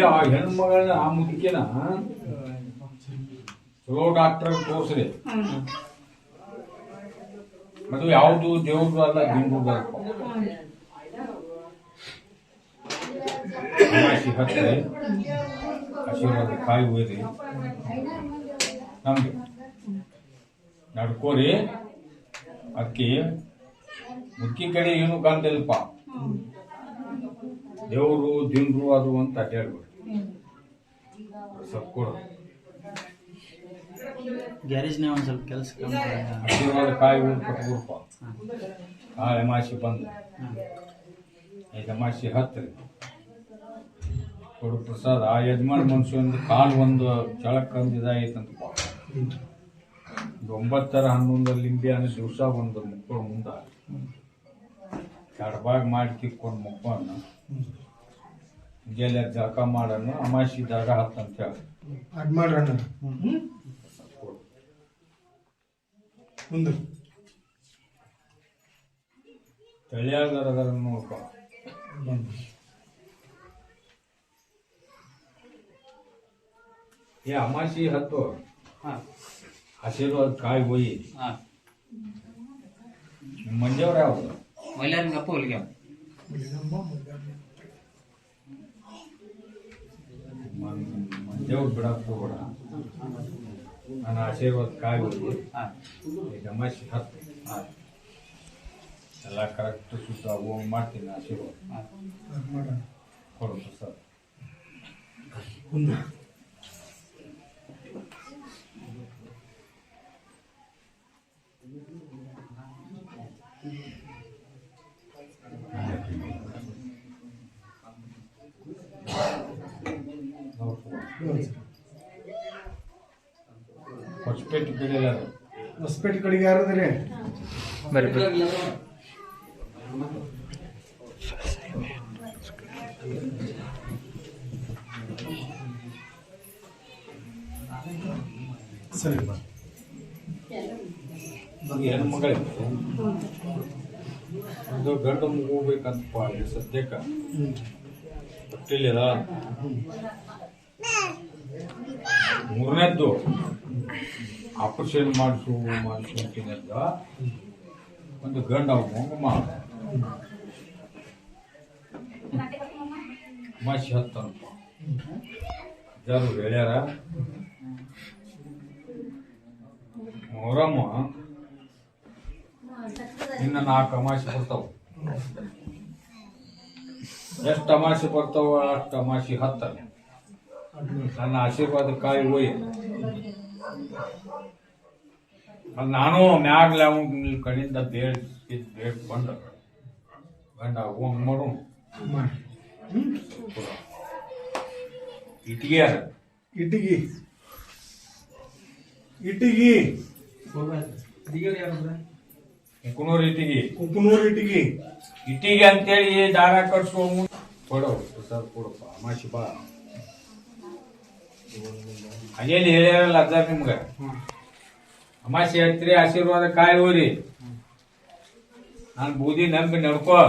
ಆ ಹೆಣ್ಮಗಳನ್ನ ಆ ಮುದುಕಿನ ಚಲೋ ಡಾಕ್ಟರ್ ತೋರ್ಸ್ರಿ ಅದು ಯಾವುದು ದೇವ್ರದ್ದು ಅಲ್ಲ ದಿಂಡ್ರದ್ದು ಅಮಾಸಿ ಹತ್ರಿ ಆಶೀರ್ವಾದ ಕಾಯಿ ಹೋಯ್ರಿ ನಮ್ಗೆ ನಡ್ಕೋರಿ ಅಕ್ಕಿ ಮುಕ್ಕಿ ಕಡೆ ಏನು ಗಂಟೆಲ್ಪ ದೇವರು ದಿಂಡ್ರು ಅದು ಅಂತ ಅಡ್ಡಾಡ್ಬಿಡ್ರಿ ಸ್ವಲ್ಪ ಕೊಡು ಗ್ಯಾರೇಜ್ನ ಒಂದ್ ಸ್ವಲ್ಪ ಕೆಲಸ ಆಶೀರ್ವಾದ ಕಾಯಿ ಹೋಗಿ ಕಟ್ಕೊಡ್ಪ ಆ ಅಮಾಸಿ ಬಂದು ಐದು ಅಮಾಸಿ ಹತ್ರಿ ಕೊಡು ಪ್ರಸಾದ್. ಆ ಯಜಮಾನ್ ಮನುಷ್ಯಂದು ಕಾಲು ಒಂದು ಚಳಕ್ ಒಂದು ಇದಾಗೈತಂತಪ್ಪ 9-11 ಲಿಂಬೆ ಅನ್ನೋ ದಿವಸ ಒಂದು ಮಕ್ಕಳು ಮುಂದ ಎಡಬಾಗ ಮಾಡಿ ತಿಕ್ಕೊಂಡು ಮಕ್ಕಳನ್ನ ಮುಂಜಾನೆ ಜಳಕ ಮಾಡನ್ನು ಅಮಾಸಿ ಜಾಗ ಹತ್ತಂತ ಹೇಳಿ ಅದ್ ಮಾಡ್ರಣ್ಣ ಮುಂದೆ ತಳಿಯಾಗದಾರ ನೋಡ್ಕೊ ಏ ಅಮಾಸಿ ಹತ್ತು ಆಶೀರ್ವಾದ ಕಾಯಿ ಹೋಯಿ ನಿಮ್ಮ ಮಂದಿಯವ್ರು ಯಾವ್ದು ಮೈಲಾರಿಗಪ್ಪ ಹೊಲಿಗೆ ಮಂದಿಯವ್ರು ಬಿಡಕ್ ಹೋಗ್ಬೇಡ ನನ್ನ ಆಶೀರ್ವಾದ ಕಾಯಿ ಹೋಗಿ ಈಗ ಅಮಾಸಿ ಹತ್ತು ಎಲ್ಲ ಕರೆಕ್ಟ್ ಸುತ್ತ ಹೋಗಿ ಮಾಡ್ತೀನಿ ಆಶೀರ್ವಾದ ಕೊಡು ಸರ್. ಮುಂದೆ ಹೊಸಪೇಟೆ ಕಡೆ ಹೊಸಪೇಟೆ ಕಡೆಗೆ ಯಾರದ್ರಿ ಬರ್ರಿ ಸರಿ ಹೆಣ್ಮಗಳಿಗೆ ಒಂದು ಗಂಡು ಹೋಗ್ಬೇಕಂತಪ್ಪ ಈ ಸದ್ಯಕ್ಕೆ ಗೊತ್ತಿಲ್ಲ. ಮೂರನೇದ್ದು ಆಪರೇಷನ್ ಮಾಡಿಸು ಅಂತಿದ್ದ ಒಂದು ಗಂಡು ಹೋಗಮ್ಮ ಮಾಸಿ ಹತ್ತನಪ್ಪ ಜರು ಹೇಳ್ಯಾರ. ಮೊಹರಮ್ಮ ಇನ್ನ 4 ಅಮಾಸಿ ಬರ್ತಾವ. ಎಷ್ಟು ಅಮಾಸೆ ಬರ್ತಾವ ಅಷ್ಟು ಅಮಾಸೆ ಹತ್ತ ನನ್ನ ಆಶೀರ್ವಾದ ಕಾಯಿ ಹೋಯ್ ಅದು ನಾನು ಮ್ಯಾಗ್ಲ ಕಡೆಯಿಂದ ಬೇಡ ಬಂದ ಗಂಡ ಹೋಗ್ ಮಾಡು ಇಟ್ಟಿಗೆ ಇಟ್ಟಿಗಿ ಇಟ್ಟಿಗಿ ಕುನೂರು ಇಟ್ಟಿಗೆ ಉಪ್ಪನೂರು ಇಟ್ಟಿಗಿ ಇಟ್ಟಿಗೆ ಅಂತೇಳಿ ದಾರ ಕಟ್ಸ್ಕೊ ಕೊಡೋ ಸರ್ ಕೊಡಪ್ಪ ಅಮಾಸಿ ಬಾ ಹಾಗೇಲಿ ಹೇಳ್ಯಾರಲ್ಲ ಅಜ್ಜಾರ್ ನಿಮ್ಗ ಅಮಾಸಿ ಹತ್ರಿ ಆಶೀರ್ವಾದ ಕಾಯಿ ಹೋರಿ ನಾನು ಬೂದಿ ನಂಬಿ ನಡ್ಕೋ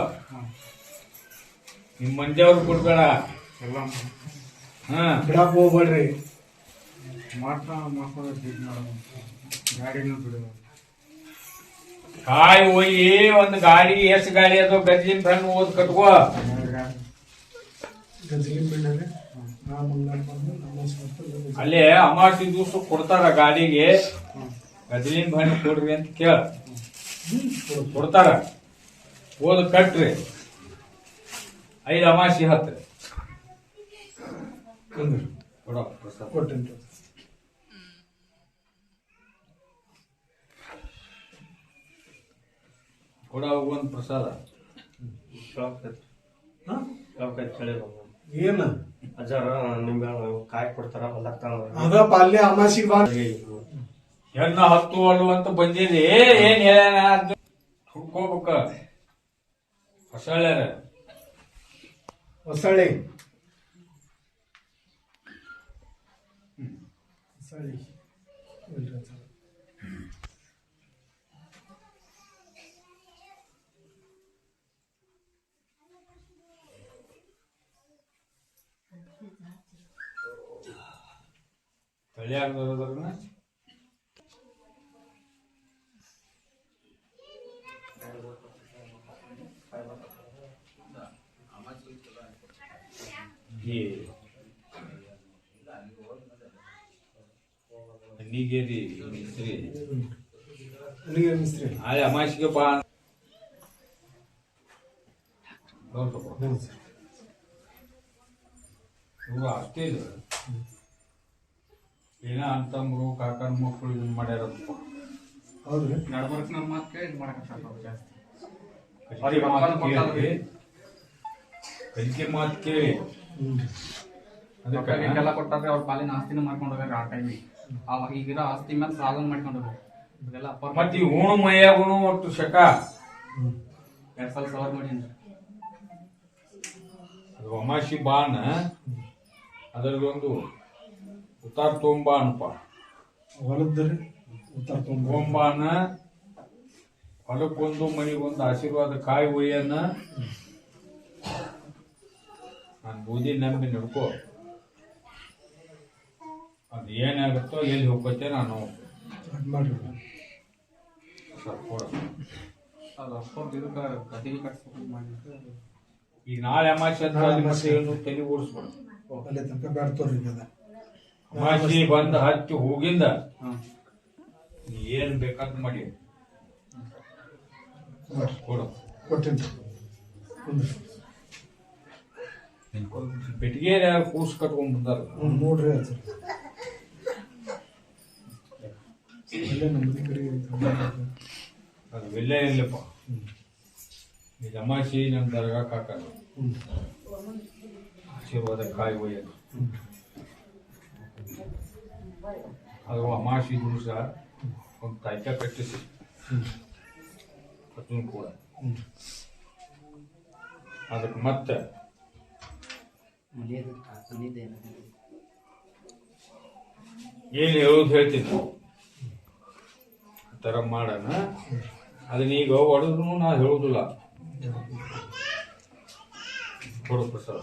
ನಿಮ್ ಮಂದಿಯವ್ರು ಕೊಡ್ಬೇಡ ಹಾ ಬಿಡಾಕ್ ಹೋಗ್ಬೇಡ್ರಿ ಕಾಯಿ ಹೋಗಿ ಒಂದ್ ಗಾಡಿ ಎಷ್ಟ್ ಗಾಡಿ ಅದು ಗಜ್ಜಿನ ಫ್ರೆಂಡ್ ಓದ್ ಕಟ್ಕೋ ಗಜಲಿ ಪಿಂಡಾಗ ನಮಸ್ಕಾರ ಅಲ್ಲೇ ಅಮಾಸಿ ದಿವ್ಸ ಕೊಡ್ತಾರ ಗಾಡಿಗೆ ಗಜಲಿನ ಬಣ್ಣ ಕೊಡ್ರಿ ಅಂತ ಕೇಳ ಕೊಡ್ತಾರ ಓದ್ ಕಟ್ರಿ 5 ಅಮಾಸಿ ಹತ್ರಿ ಕೊಡೋ ಪ್ರಸಾದ ಕೊಟ್ಟೇನ್ರಿ ಕೊಡ ಒಂದ್ ಪ್ರಸಾದ ಏನ ಅಜ್ಜಾರ ನಿಮ್ಗೆ ಕಾಯಿ ಕೊಡ್ತಾರ ಹೊಲಕ್ಕ ಅದಪ್ಪ ಅಲ್ಲೇ ಅಮಾಸಿಗೆ ಬಾ ಹೆಣ್ಣ ಹತ್ತು ಅಲ್ಲು ಅಂತ ಬಂದಿರಿ ಏನ್ ಹೇಳ್ಯಾನ ಹುಡ್ಕೋಬೇಕ ಹೊಸಳ್ಯಾರ ಹೊಸಳ್ಳಿ ಹೊಸಳ್ಳಿ ತಳಿಯಾರ್ದವ್ರನ್ನ ನೀಗೇರಿ ಮಿಸ್ತ್ರಿ ಅಲ್ಲಿಗೆ ಮಿಸ್ತ್ರಿ ನಾಳೆ ಅಮಾಸಿಗೆ ಬಾ ಇವು ಅಷ್ಟೇ ಇಲ್ಲ ಏನ ಅಂತಂಬ್ರು ಕಾಕನ ಮಕ್ಕಳು ಇದನ್ನ ಮಾಡ್ಯಾರಪ್ಪ ಹೌದ್ರಿ ನಡ್ಬರ್ಕ್ ನಮ್ಮ ಮಾತು ಕೇಳಿ ಇದು ಮಾಡಕತ್ತಾರ ಜಾಸ್ತಿ ಕಲಿಕೆ ಮಾತು ಕೇಳಿ ಅದಕ್ಕೆ ಎಲ್ಲ ಕೊಟ್ಟಾದ್ರೆ ಅವ್ರ ಪಾಲಿನ ಆಸ್ತಿನ ಮಾಡ್ಕೊಂಡು ಹೋಗ್ಯಾರ ಆ ಟೈಮಿಗೆ ಅವಾಗ ಈಗಿರೋ ಆಸ್ತಿ ಮೇಲೆ ಸಾಲನ ಮಾಡ್ಕೊಂಡು ಹೋಗ್ಯಾರ ಇದೆಲ್ಲ ಮತ್ತೆ ಈ ಉಣು ಮೈಯಾಗುನು ಒಟ್ಟು ಶಕ 2 ಸಲ ಸವರ್ ಮಾಡೀನಿ ಅದು ಅಮಾಸಿ ಬಾನ ಅದರದೊಂದು ಉತ್ತಾರ ತೊಂಬಾ ಅನ್ಪ ಹೊಲದ್ರಿ ಉತ್ತರ ತೊಂಬಾನ ಹೊಲಕ್ಕೊಂದು ಮನಿಗೊಂದು ಆಶೀರ್ವಾದ ಕಾಯಿ ಒಯ್ಯನ್ನ ನಾನು ಬೂದಿ ನಂಬಿ ನಡ್ಕೋ ಅದು ಏನಾಗುತ್ತೋ ಎಲ್ಲಿ ಹೋಗ್ಬತ್ತೆ ನಾನು ಮಾಡ್ರಿ ಸ್ವಲ್ಪ ಕೊಡು. ಅದು ಅಷ್ಟೊಂದು ಇದಕ್ಕೆ ಗದಿಗೆ ಕಟ್ಸ್ಬೇಕು ಮಾಡಿದ್ರೆ ಈಗ ನಾಳೆ ಅಮಾಸಿ ಅಂತ ಅಲ್ಲಿ ಮತ್ತೆ ಏನು ತಲೆ ಓಡಿಸ್ಬಿಡು ಅಲ್ಲೇ ತನಕ ಬ್ಯಾಡ್ತವ್ರಿ ಅದ ಅಮಾಸಿ ಬಂದು ಹತ್ತಿ ಹೋಗಿಂದ ಹಾಂ ನೀ ಏನ್ ಬೇಕಾದ್ ಮಾಡಿ ಕೊಡು ಕೊಟ್ಟೇನ್ರಿ ಬೆಟ್ಟಿಗೆ ಕೂಸ್ ಕಟ್ಕೊಂಡ್ ಬಂದಾರ ನೋಡ್ರಿ ಅದು ಅಲ್ಲೇ ನಮ್ಮದಿ ಕಡೆ ಅದು ಇಲ್ಲೇ ಇಲ್ಲಪ್ಪ ಈಗ ಅಮಾಸಿ ನಮ್ಮ ದರ್ಗಾ ಕಾಕಲ್ಲ ಆಶೀರ್ವಾದ ಕಾಯಿ ಒಯ್ಯೋದು ಅದು ಅಮಾಸಿ ದಿವಸ ಒಂದು ತಾಯ್ಕ ಕಟ್ಟಿಸಿ ಅದನ್ನು ಕೂಡ ಅದಕ್ಕೆ ಮತ್ತೆ ಏನ್ ಹೇಳೋದು ಹೇಳ್ತೀನಿ ಆ ಥರ ಮಾಡೋಣ ಅದನ್ನ ಈಗ ಹೊಡೆದ್ರು ನಾ ಹೇಳುದಿಲ್ಲ ಕೊಡು ಪ್ರಸಾದ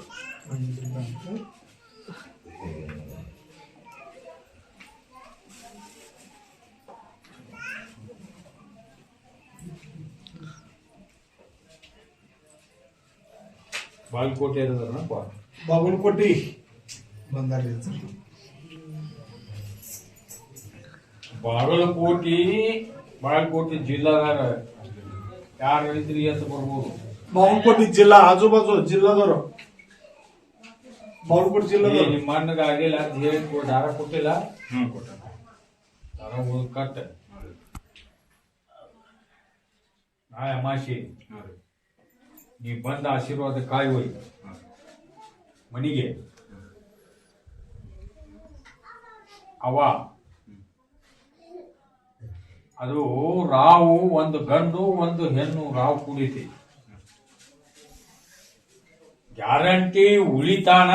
ಬಾಗಲಕೋಟೆ ಇರೋದನ್ನಪ್ಪ ಬಾಗಲಕೋಟೆ ಬಂದಾರ್ರಿ ಸರ್ ಬಾಗಲಕೋಟೆ ಜಿಲ್ಲಾದಾಗ ಯಾರು ಇದ್ರಿ ಅಂತ ಬರ್ಬೋದು ಬಾಗಲಕೋಟೆ ಜಿಲ್ಲಾ ಆಜು ಬಾಜು ಜಿಲ್ಲಾದವರು ಬಾಗಲಕೋಟೆ ಜಿಲ್ಲಾದವರು ನಿಮ್ಮ ಅಣ್ಣಗ ಆಗಿಲ್ಲ ಅಂತ ಹೇಳಿ ದಾರ ಕೊಟ್ಟಿಲ್ಲ ಕೊಟ್ಟ ದಾರ ಹೋದ್ ಕಟ್ಟ ನಾಳೆ ಅಮಾಶಿ ನೀ ಬಂದ ಆಶೀರ್ವಾದ ಕಾಯಿ ಹೋಯ್ ಮನಿಗೆ ಅವ ಅದು ರಾವು ಒಂದು ಗಂಡು ಒಂದು ಹೆಣ್ಣು ರಾವು ಕುಡಿತಿ ಗ್ಯಾರಂಟಿ ಉಳಿತಾನ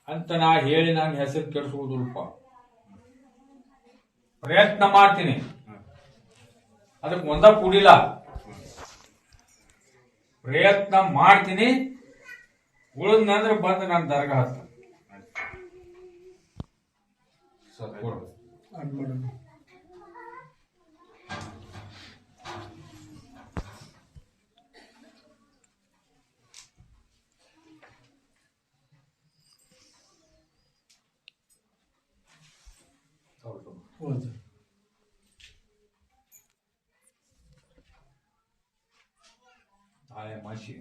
ಅಂತ ನಾ ಹೇಳಿ ನಾನು ಹೆಸರು ಕೆಡಿಸುವುದಿಲ್ಪ ಪ್ರಯತ್ನ ಮಾಡ್ತೀನಿ ಅದಕ್ಕೆ ಒಂದ ಕುಡಿಲ್ಲ ಪ್ರಯತ್ನ ಮಾಡ್ತೀನಿ ಉಳಿದ್ನಂದ್ರೆ ಬಂದು ನಾನು ದರ್ಗಾ ಹತ್ತ ಸತ್ಕೊಡು ಅದ್ ಮಾಡೋಣ. ಹೌದು. ನಾಳೆ ಮಾಸಿ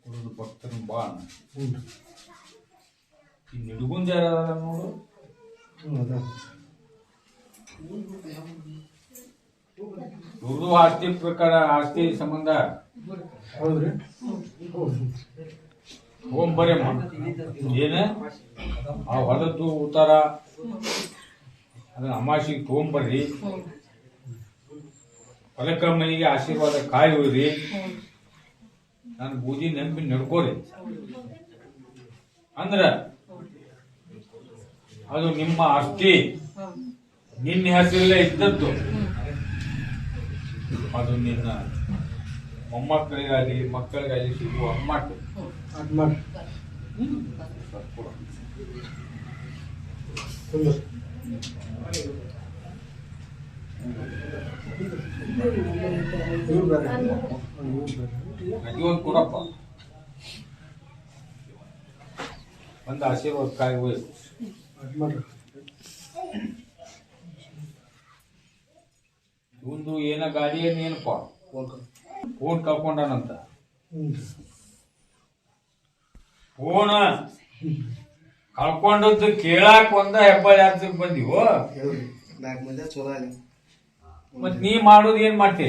ಕುಡಿದು ಭಕ್ತನ ಬಾ ಈ ನಿಡುಗುಂದ ಯಾರ ನೋಡು ಉರ್ದು ಆಸ್ತಿ ಪ್ರಕಾರ ಆಸ್ತಿ ಸಂಬಂಧ ಹೌದ್ರಿ ಹೋಮ್ ಬರೇಮ್ಮ ಏನ ಆ ಹೊಲದ್ದು ಉತ್ತಾರ ಅದನ್ನ ಅಮಾಸಿಗೆ ತೊಗೊಂಬರ್ರಿ ಹೊಲಕ್ಕ ಮನೆಗೆ ಆಶೀರ್ವಾದ ಕಾಯಿ ಹೋಯ್ರಿ ನಾನು ಬೂದಿ ನೆನಪಿ ನಡ್ಕೋರಿ ಅಂದ್ರ ಅದು ನಿಮ್ಮ ಆಸ್ತಿ ನಿನ್ನ ಹೆಸರಲ್ಲೇ ಇದ್ದದ್ದು ಅದು ನಿನ್ನ ಮೊಮ್ಮಕ್ಕಳಿಗಾಗಲಿ ಮಕ್ಕಳಿಗಾಗಲಿ ಸಿಗುವ ಮಾತು ಅದ್ ಮಾಡಿ ಕುಂದ್ರು. ಇವ್ರು ಬೇರೆ. ಇವ್ರು ಬೇರೆ. ಒಂದು ಕೊಡಪ್ಪ ಒಂದು ಆಶೀರ್ವಾದ ಕಾಯಿ ಹೋಯ್ ಅದ್ ಮಾಡ್ರಿ. ಒಂದು ಏನ ಗಾಡಿ ಏನಪ್ಪ ಫೋನ್ ಕಳ್ಕೊಂಡಾನಂತ ಹ್ಮ್. ಫೋನ್ ಕಳ್ಕೊಂಡದ್ದು ಕೇಳಾಕ ಒಂದ ಹೆಬ್ಬಾಳಿ ಅರ್ಧಕ್ಕೆ ಬಂದಿವು ಹೇಳ್ರಿ. 4 ಮಂದಿ ಚಲೋ ಅಲ್ಲಿ ಮತ್ ನೀ ಮಾಡೋದು ಏನ್ ಮಾಡ್ತಿ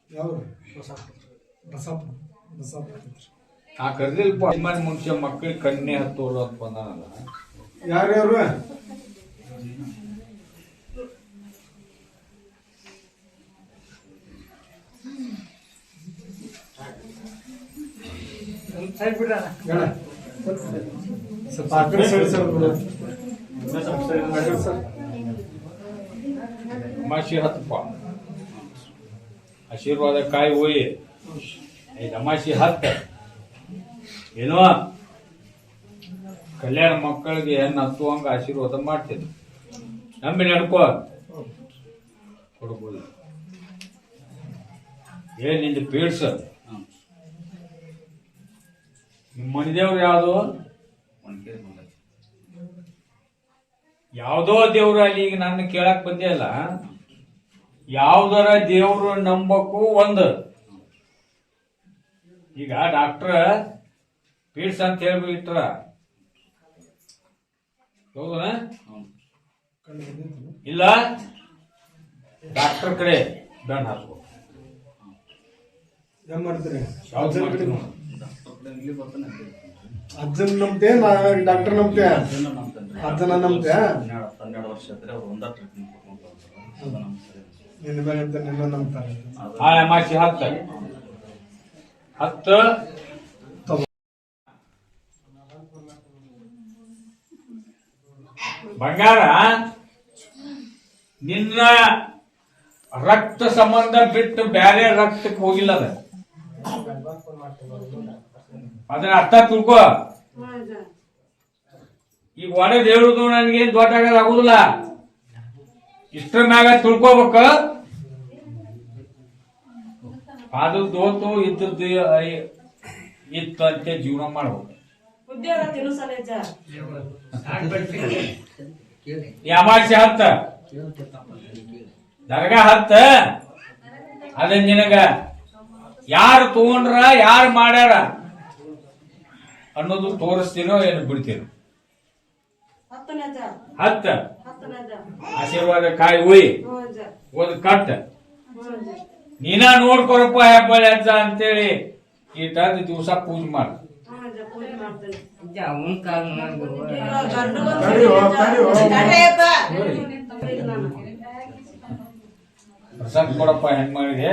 ಯಾವ ಬಸಪ್ಪ ಬಸಪ್ಪ ಆ ಕರ್ದಿಲ್ಪ ಅಭಿಮಾನಿ ಮನುಷ್ಯ ಮಕ್ಕಳಿಗೆ ಕಣ್ಣೆ ಹತ್ತೋರು ಅಂತ ಬಂದಾನಲ್ಲ ಯಾರ್ಯಾರು ಹೇಳ. ಸ್ವಲ್ಪ ಆ ಕಡೆ ಸೈಡ್ ಸರ್ ಬಿಡು. ಆ ಕಡೆ ಸರ್. ಅಮಾಶಿ ಹತ್ತಪ್ಪ ಆಶೀರ್ವಾದ ಕಾಯಿ ಹೋಯಿ ಐದು ಅಮಾಶಿ ಹತ್ತ ಏನೋ ಕಲ್ಯಾಣ ಮಕ್ಕಳಿಗೆ ಹೆಣ್ಣು ಹತ್ತುವಂಗ ಆಶೀರ್ವಾದ ಮಾಡ್ತೇನೆ ನಂಬಿ ನಡ್ಕೋ ಕೊಡ್ಬೋದು ಏನ್ ನಿಂದು ಪೀಡ್ಸ ನಿಮ್ಮ ಮನೆದೇವ್ರು ಯಾವುದು ಯಾವ್ದೋ ದೇವ್ರು ಅಲ್ಲಿ ಈಗ ನನ್ನ ಕೇಳಕ್ ಬಂದೇ ಅಲ್ಲ ಯಾವ್ದಾರ ದೇವ್ರು ನಂಬಕ್ಕೂ ಒಂದು ಈಗ ಡಾಕ್ಟ್ರ ಪೀಡ್ಸ್ ಅಂತ ಹೇಳ್ಬಿಟ್ರ ಹೌದನ ಇಲ್ಲ ಡಾಕ್ಟರ್ ಕಡೆ ಬೆಂಡ್ ಹಾಕೋ ಏನ್ ಮಾಡ್ತೀರಿ ಯಾವ್ದು ಮಾಡ್ತೀರಿ ನೋಡು. ಅಜ್ಜನ್ ನಂಬ್ತೆ ಡಾಕ್ಟರ್ ನಂಬ್ತೆ ಅಜ್ಜನ ನಂಬ್ತೆ 12 ವರ್ಷ ಆದ್ರೆ ಅವ್ರು ಒಂದ ಟ್ರೀಟ್ಮೆಂಟ್ ಕೊಡ್ಕೊಂತಾರೆ ನಿನ್ನ ಮೇಲೆ ಅಂತ ನಿನ್ನ ನಂಬ್ತಾರೆ ಆ ಅಮಾಸಿ ಹತ್ತು ಬಂಗಾರ ನಿನ್ನ ರಕ್ತ ಸಂಬಂಧ ಬಿಟ್ಟು ಬೇರೆ ರಕ್ತಕ್ಕೆ ಹೋಗಿಲ್ಲ ಅದ ಅದನ್ನ ಅರ್ಥ ತಿಳ್ಕೊ ಈಗ ಒಳಗೆ ಹೇಳುದು ನನಗೇನ್ ದೊಡ್ಡ ಆಗೋದಿಲ್ಲ ಇಷ್ಟರ ಮ್ಯಾಗ ತಿಳ್ಕೊಬೇಕ ಅದು ದೋತು ಇದ್ದದ್ದು ಇತ್ತು ಅಂತ ಜೀವನ ಮಾಡ್ಬೇಕು ಉದ್ಯೋಗ ತಿನ್ನಿಸಲ್ಲ ಅಜ್ಜ. ಈ ಅಮಾವಾಸ್ಯೆ ಹತ್ತ ದರ್ಗಾ ಹತ್ತ ಅದ ನಿನಗ ಯಾರು ತಗೊಂಡ್ರ ಯಾರು ಮಾಡ್ಯಾರ ಅನ್ನೋದು ತೋರಿಸ್ತೀನೋ ಏನು ಬಿಡ್ತೀನೋ. ಹತ್ತನೇ ಅಜ್ಜ. ಹತ್ತ ಹತ್ತನೇ ಅಜ್ಜ. ಆಶೀರ್ವಾದ ಕಾಯಿ ಒಯ್ ಹ್ಞೂ ಅಜ್ಜ. ಓದ್ ಕಟ್ ಹ್ಞೂ ಅಜ್ಜ. ನೀನ ನೋಡ್ಕೊರಪ್ಪ ಹೆಬ್ಬಳ್ಳಿ ಅಜ್ಜ ಅಂತೇಳಿ ಈಟಾದ ದಿವಸ ಪೂಜೆ ಮಾಡ. ಹ್ಞೂ ಅಜ್ಜ, ಪೂಜೆ ಮಾಡ್ತೇನೆ. ತಡಿಯೋ, ಪ್ರಸಾದ್ ಕೊಡಪ್ಪ ಹೆಂಗ್ ಮಾಡಿದೆ